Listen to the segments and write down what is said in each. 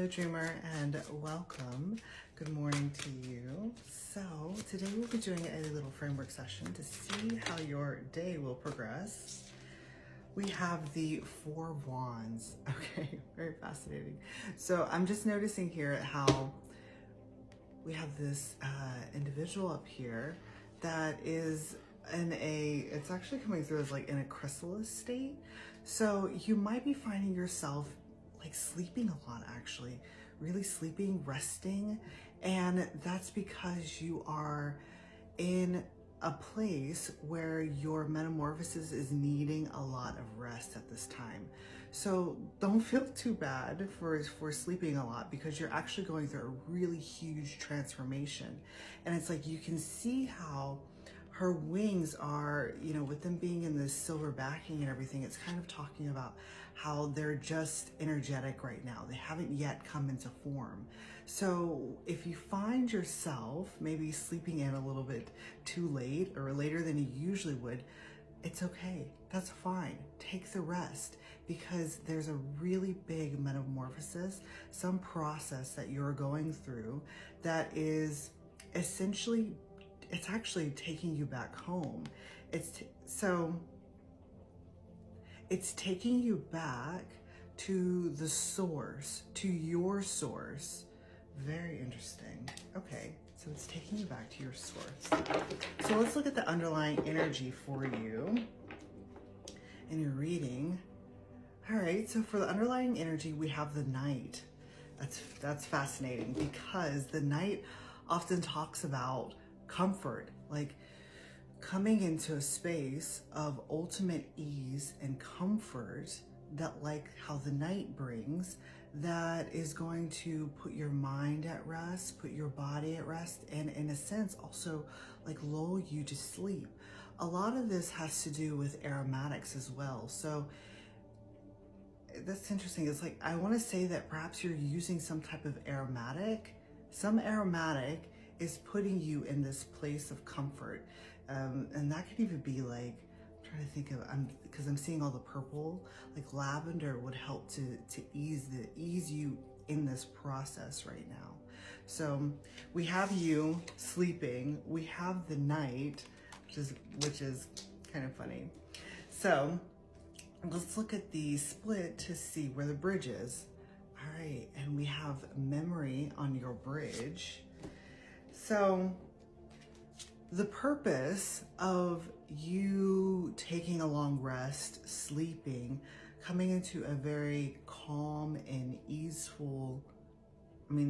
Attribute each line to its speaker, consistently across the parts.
Speaker 1: Hello dreamer and welcome. Good morning to you. So today we'll be doing a little framework session to see how your day will progress. We have the Four of Wands. Okay, very fascinating. So I'm just noticing here how we have this individual up here that is it's actually coming through as like in a chrysalis state. So you might be finding yourself like sleeping a lot, actually, really sleeping, resting. And that's because you are in a place where your metamorphosis is needing a lot of rest at this time. So don't feel too bad for sleeping a lot, because you're actually going through a really huge transformation. And it's like you can see how her wings are, you know, with them being in this silver backing and everything, it's kind of talking about how they're just energetic right now. They haven't yet come into form. So if you find yourself maybe sleeping in a little bit too late or later than you usually would, it's okay. That's fine. Take the rest, because there's a really big metamorphosis, some process that you're going through that is essentially, it's actually taking you back home. It's taking you back to the source, to your source. Very interesting. Okay, so it's taking you back to your source. So let's look at the underlying energy for you in your reading. All right, so for the underlying energy, we have the Knight. That's fascinating, because the Knight often talks about comfort, like coming into a space of ultimate ease and comfort, that like how the Knight brings, that is going to put your mind at rest, put your body at rest, and in a sense also like lull you to sleep. A lot of this has to do with aromatics as well. So that's interesting. It's like, I want to say that perhaps you're using some type of aromatic. Some aromatic is putting you in this place of comfort. And that could even be like, I'm trying to think of, because I'm seeing all the purple, like lavender would help to ease you in this process right now. So we have you sleeping, we have the Knight, which is kind of funny. So let's look at the split to see where the bridge is. All right, and we have memory on your bridge. So the purpose of you taking a long rest, sleeping, coming into a very calm and easeful,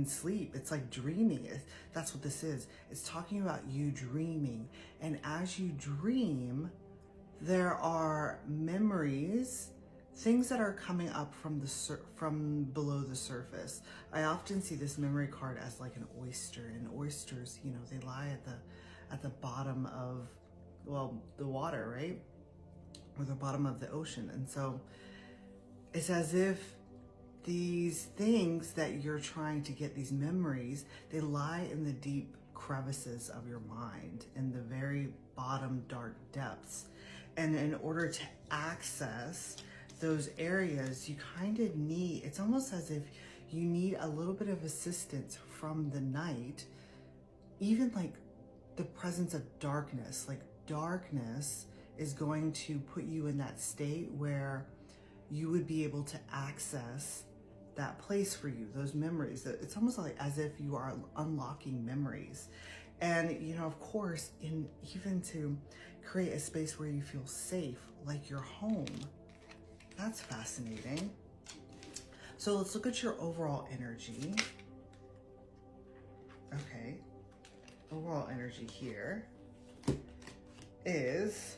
Speaker 1: sleep, it's like dreaming. That's what this is. It's talking about you dreaming. And as you dream, there are memories, things that are coming up from below the surface. I often see this memory card as like an oyster, and oysters, you know, they lie at the bottom of, well, the water, right? Or the bottom of the ocean. And so it's as if these things that you're trying to get, these memories, they lie in the deep crevices of your mind, in the very bottom dark depths. And in order to access those areas, you kind of need, it's almost as if you need a little bit of assistance from the Knight, even like the presence of darkness. Like darkness is going to put you in that state where you would be able to access that place for you, those memories. It's almost like as if you are unlocking memories. And, you know, of course, even to create a space where you feel safe, like your home. That's fascinating. So let's look at your overall energy. Okay. Overall energy here is,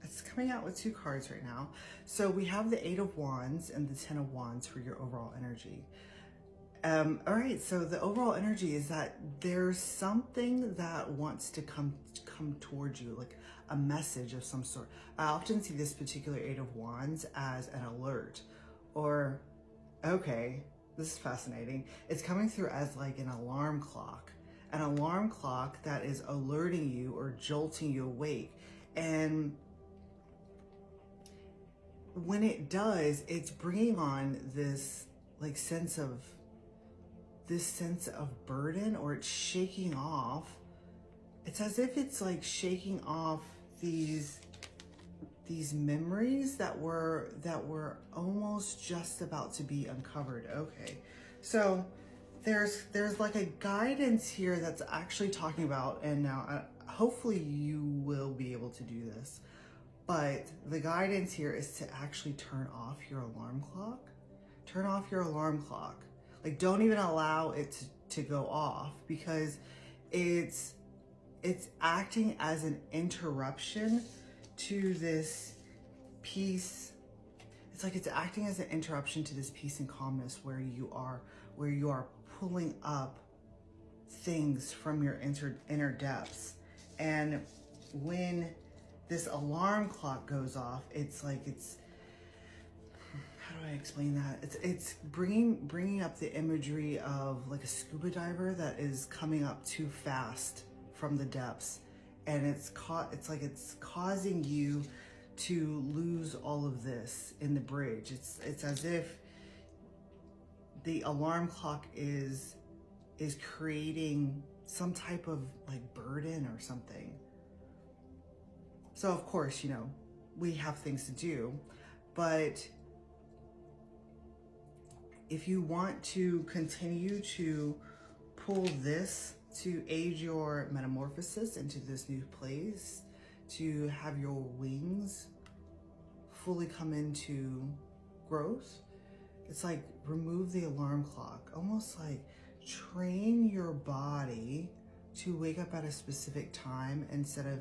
Speaker 1: it's coming out with two cards right now. So we have the Eight of Wands and the Ten of Wands for your overall energy. All right, so the overall energy is that there's something that wants to come towards you, like a message of some sort. I often see this particular Eight of Wands as an alert, or, okay, this is fascinating. It's coming through as like an alarm clock that is alerting you or jolting you awake. And when it does, it's bringing on this like sense of burden, or it's shaking off. It's as if it's like shaking off these memories that were almost just about to be uncovered. Okay, so there's like a guidance here that's actually talking about, and now hopefully you will be able to do this, but the guidance here is to actually turn off your alarm clock. Turn off your alarm clock. Like, don't even allow it to go off, because it's acting as an interruption to this peace. It's like it's acting as an interruption to this peace and calmness where you are pulling up things from your inner depths. And when this alarm clock goes off, it's like how do I explain that? It's bringing up the imagery of like a scuba diver that is coming up too fast from the depths, and it's causing you to lose all of this in the bridge. It's as if the alarm clock is creating some type of like burden or something. So of course, you know, we have things to do, but if you want to continue to pull this to aid your metamorphosis into this new place, to have your wings fully come into growth, it's like remove the alarm clock, almost like train your body to wake up at a specific time instead of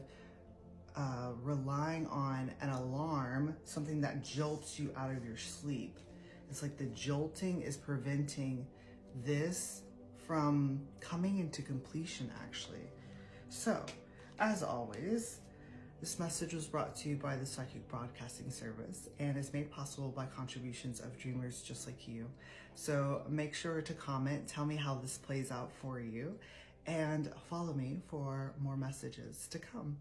Speaker 1: relying on an alarm, something that jolts you out of your sleep. It's like the jolting is preventing this from coming into completion, actually. So, as always, this message was brought to you by the Psychic Broadcasting Service and is made possible by contributions of dreamers just like you. So make sure to comment, tell me how this plays out for you, and follow me for more messages to come.